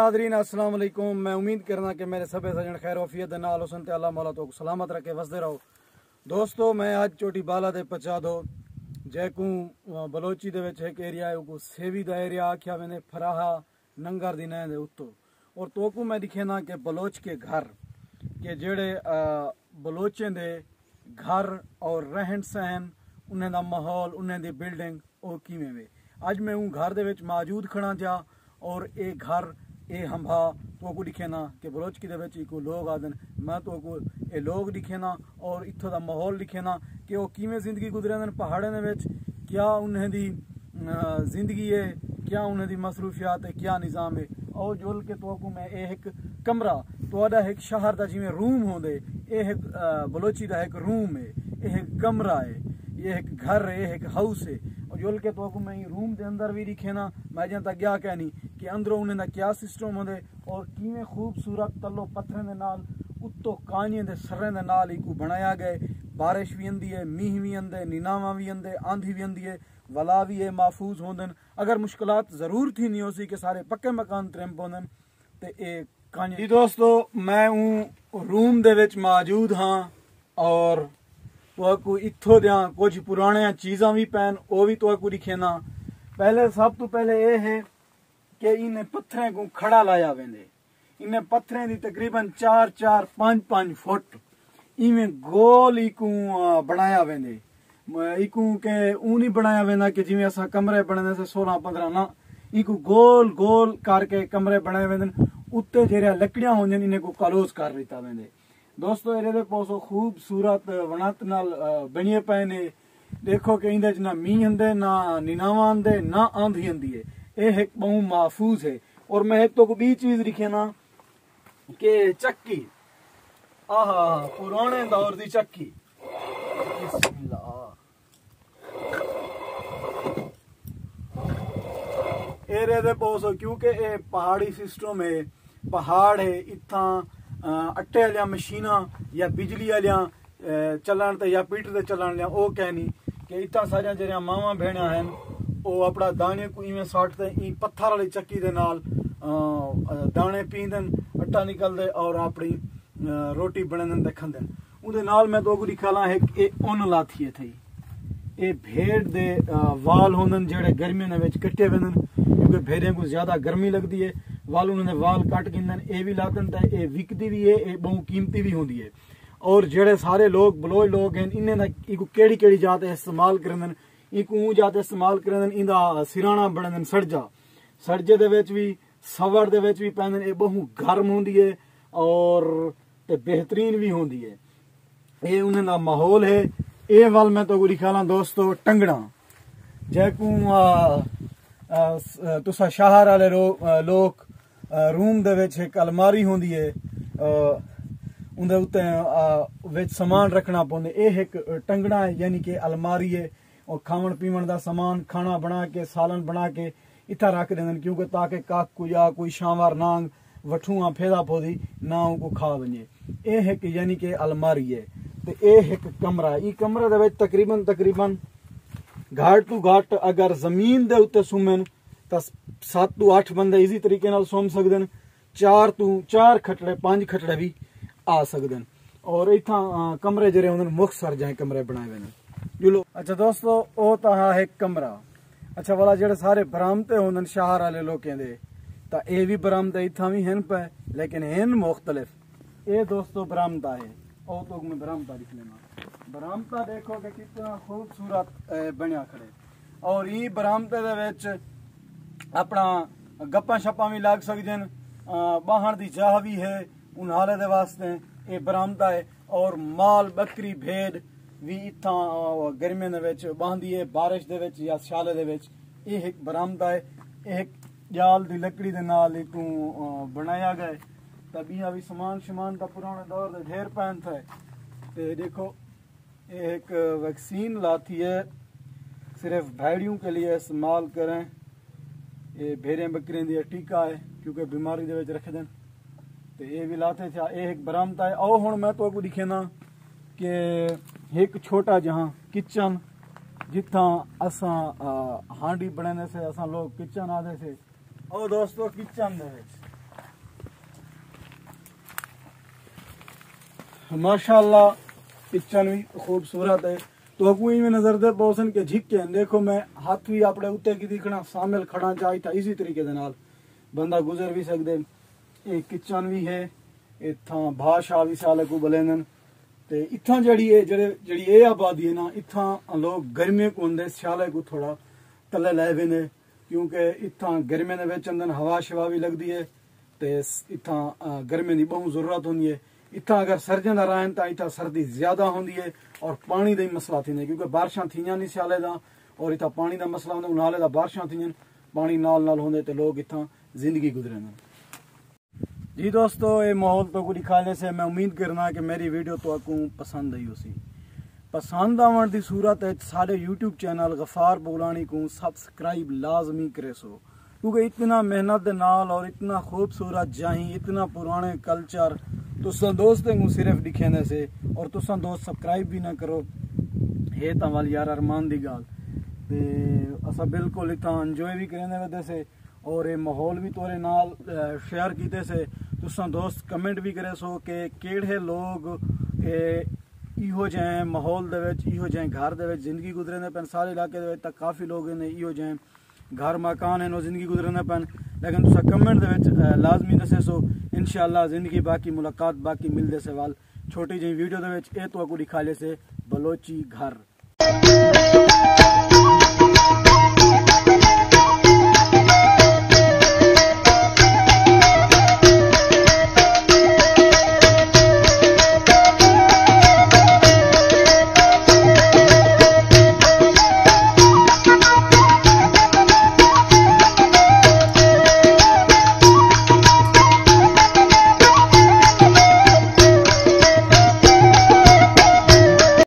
Nadreen अस्सलाम वालेकुम। मैं उम्मीद करना कि मेरे सब सजन खैर वफियत दे नाल हुसन ते अल्लाह मौला तो सलामत रखे वसदे रहो। दोस्तों मैं आज चोटी बाला दे पचा दो जैकू बलोची दे विच एक एरिया है को सेवी दा एरिया आख्या मैंने फराहा नंगर दी नैं दे उत्तो और तोकू मैं दिखे ना कि बलोच के घर के जेड़े बलोचें दे घर और रहन सहन उन्हें दा माहौल उन्हें दी बिल्डिंग ओ किवें वे। अज मैं हूँ घर दे विच मौजूद खड़ा जा और ये घर ये हंभा तो को दिखे ना कि बलोच की को लोग आदन मैं तो को ये लोग दिखे ना और इत्थों का माहौल दिखे ना कि वो किमें जिंदगी गुजरे पहाड़ों के क्या उन्हें दी जिंदगी है, क्या उन्हें दी मसरूफियात है, क्या निज़ाम है। और जोल के तो को मैं ये एक कमरा तो एक शहर का जिमें रूम होंदे ये एक बलोची का एक रूम है, ये एक कमरा है, ये एक घर है, ये एक हाउस है। और जोल के तो मैं रूम के अंदर भी दिखे ना मैं जहाँ तक गया कहनी कि अंदरों उन्हें दा क्या सिस्टम होंदे और किवें खूबसूरत तलो पत्थरें दे नाल उत्तो कानियां दे सर्रें दे नाल इको बनाया गए। बारिश भी आंदी है, मीह भी आंदे, नीनावा भी आंदे, आंधी भी आंदी है, वला भी है, महफूज होंदन। अगर मुश्किलात जरूर थी नहीं होसी कि सारे पक्के मकान त्रेम पोंदन ते ए कानियां। जी दोस्तों मैं हूँ रूम दे विच मौजूद हाँ और तो इत्थों दियां कुछ पुराने चीज़ां भी पैन वो भी तो दिखे ना। पहले सब तो पहले ये है कि इन्हें पत्थरें को खड़ा लाया वेंदे। इन्हें पत्थरें दी तकरीबन 4-4, 5-5 फुट इवें गोल इकू बनाया वेंदे। इकू के ऊ नहीं बनाया वेंदा कि जिवें असा कमरे बनने से 16-15 ना, इकू गोल गोल करके कमरे बनाए वेंदे। उत्ते जेड़ियां लकड़ियां होंदियां इन्हें को क्लोज कर दिता वेंदे। दोस्तों ये पोसो खूबसूरत वणत नाल बनिए पे ने। देखो कि इंदे ना मीह आंदे ना नीनावा आंदे ना आंधी आंदी है, ये एक बहु महफूज है। और मैं एक तो को बी चीज लिखे ना कि चक्की आहा पुराने दौर की चक्की एरे दे पोसो क्योंकि ये पहाड़ी सिस्टम है, पहाड़ है। इतना अट्टे आलियां मशीना या बिजली आलियां चलन ते या पीठ ते चलन लिया ओ कहनी कि इतना सारिया जेरिया मावां भेणा हैं वो अपना दाने को इवें सटते ई पत्थर वाली चक्की दे नाल दाने पींदन, अट्टा निकलदे और अपनी रोटी बनन ते खंदन। उदे नाल मैं तो दिखाला है कि उन लाथी थी ये भेड़ दे वाल होंदन जेड़े गर्मियों दे विच कट्टे वेंदन क्योंकि भेड़ियां को ज्यादा गर्मी लगदी है। वाल उन्होंने वाल कट गिंदन ये भी लादन ते ये विकदी भी है, ये बहुत कीमती भी होंदी है। और जेड़े सारे लोग बलोच लोग हैं इन्हें इको केड़ी केड़ी जात इस्तेमाल करदन, इको जात इस्तेमाल करदन इंदा सिराना बनदन सड़जा। सड़जे दे विच भी सवर दे विच भी पैंदन, ये बहु गर्म होंदी है और ते बेहतरीन भी होंदी है। ये उन्हें दा माहौल है। ये वाल मैं तो दिखाला दोस्तों टंगड़ा जैकू तुसा शहर वाले लोग रूम दे विच एक अलमारी होंदी है उन्दे उत्ते विच सामान रखना पौंदे। ये एक टंगड़ा है यानी कि अलमारी है और खावन पीवन का सामान खाना बना के सालन बना के इतना रख देंगे क्योंकि ताकि काकू या कोई शानवार नांग वठूआ फेदा पौधी ना उनको खा वजे। ये एक यानी कि अलमारी है। तो ये एक कमरा है। कमरे दे विच तकरीबन तकरीबन घाट टू घाट अगर जमीन दे उत्ते सुमन तो 7 to 8 बंदे इजी तरीके नाल सोम सकदन। 4 खटड़े 5 खटड़े भी आ सकदन। और इतना कमरे जरे होंदन मुख्तसर जाए कमरे बनाए हुए जुलो। अच्छा दोस्तों ओ ता है कमरा। अच्छा वाला जेड़े सारे बरामदे होंदन शहर वाले लोकें दे ता ये भी बरामदे इत्थां भी हैं पे लेकिन हैं मुख्तलिफ। ये दोस्तों बरामदा है ओ तो मैं बरामदा दिख लेना। बरामदा देखो कि कितना खूबसूरत बनया खड़े और ये बरामदे दे विच अपना गप्पा शप्पा भी लग सकदन, बाहर दी चाह भी है उन्हाले दे वास्ते ये बरामदा है। और माल बकरी भेड़ भी इतना गर्मियों दे विच बांधी है, बारिश दे विच या स्याले दे विच। ये एक बरामदा है। एक जाल दी लकड़ी दे नाल इको बनाया गया। तभी अभी सामान शमान का पुराने दौर दे ढेर पैन थे। ते देखो ये एक वैक्सीन लाती है सिर्फ भेड़ियों के लिए इस्तेमाल करें। ये भेड़ियां बकरियां दी टीका है क्योंकि बीमारी दे विच रख देन। तो ये भी लाते थे। ये एक बरामदा है। और हुण मैं तो दिखे ना कि एक छोटा जहाँ किचन जिथा असा हांडी बनाने से असा लोग किचन आते थे। और दोस्तों किचन दे विच माशाल्लाह किचन भी खूबसूरत है। तो कोई में नजर दे पौसन के झिक के देखो मैं हाथ भी अपने उत्ते की दिखना शामिल खड़ा चाहिए था इसी तरीके दे नाल बंदा गुजर भी सकदे। एक किचन भी है इत्थां भाषा भी साले को बलेंदन ते इत्थां जड़ी है जड़ी ये आबादी है ना इत्थां लोग गर्मी को होंदे स्याले को थोड़ा तले लै वेंदे क्योंकि इत्थां गर्मी दे विच अंदर हवा शवा भी लगदी है ते इत्थां गर्मी दी बहुत जरूरत होंदी है। इत्थां अगर सर्दियां रहन तो इत्थां सर्दी ज्यादा होंदी है और पानी का ही मसला थींदे क्योंकि बारिशां थींदियां नहीं स्याले दा और इत्थां पानी का मसला होंदा उनाले दा बारिशां थींदियां पानी नाल नाल होंदे ते लोग इत्थां जिंदगी गुजरन। जी दोस्तों ये माहौल तो को दिखाने से मैं उम्मीद करना कि मेरी वीडियो तो आपको पसंद आई उसी पसंद आवन की सूरत है सारे यूट्यूब चैनल गफार बोलानी को सब्सक्राइब लाजमी करे सो क्योंकि इतना मेहनत दे नाल और इतना खूबसूरत जाही इतना पुराने कल्चर तुसा दोस्तों को सिर्फ दिखेने से और तुसा दोस्त सब्सक्राइब भी ना करो है तो वाल यार अरमान दी गाल ते असा बिल्कुल इतना एंजॉय भी करने वजह से और ये माहौल भी तोरे नाल शेयर कीते से तुसा दोस्त कमेंट भी करे सो कि केड़े लोग इहो जै माहौल दे विच इहो जै घर दे विच जिंदगी गुजरने पैन सारे इलाके दे विच तक काफ़ी लोग ने इहो जै घर मकान हैं जिंदगी गुजरने पैन लेकिन तुसा कमेंट दे विच लाजमी दसे सो इंशाअल्लाह जिंदगी बाकी मुलाकात बाकी मिलदे से वाल छोटी जी वीडियो दे विच ए तो आपको दिखा ले से बलोची घर।